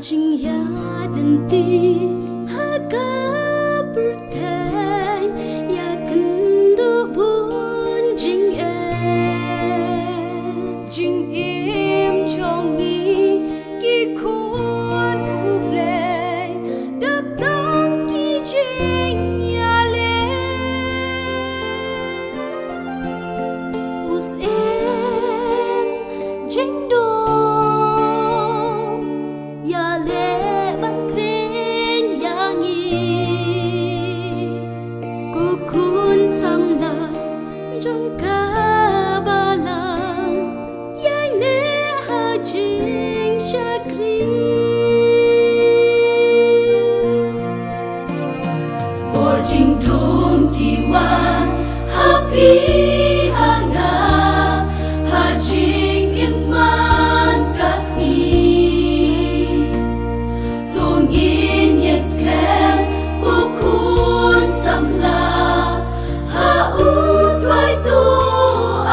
jing ya dan ti haga bertai ya kendo bun jing jing im chongi ki khun hu play đập đông ki jing ya le us em jing do ya le ban kren ya ngi ko kun sam la jong ka ba lang ya ne ha jing shakri por jing dum ki wa happy hanga ha jing iman kasih tungin yes kem ukun samla ha utrai tu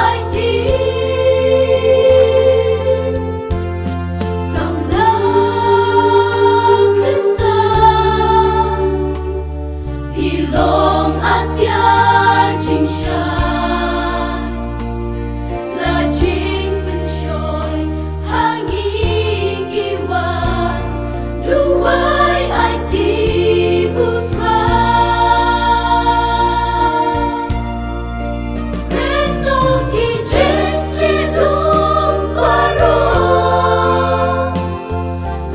ai ti samla Krista hilong atyar jing shan la jing ben shoy hangi kiwan duai ai ti putra reno ki jen chi dum baro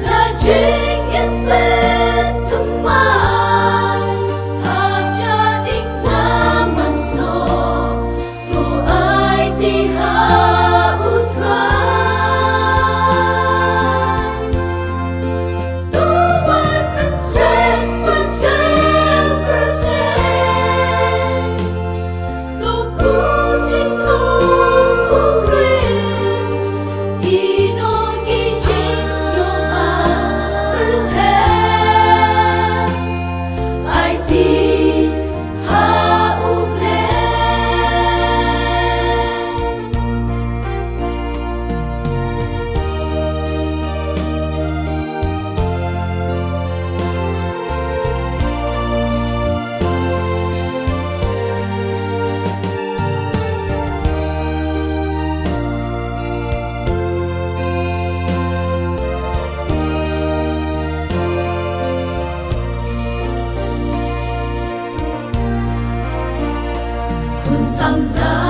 la jing em ben tumai ha cha ding raman sno tu ai ti ha utra Tuhan men strength but scale protect tu kucing lung ugris ino ki jing soma protect ai ti ha uple kun sam la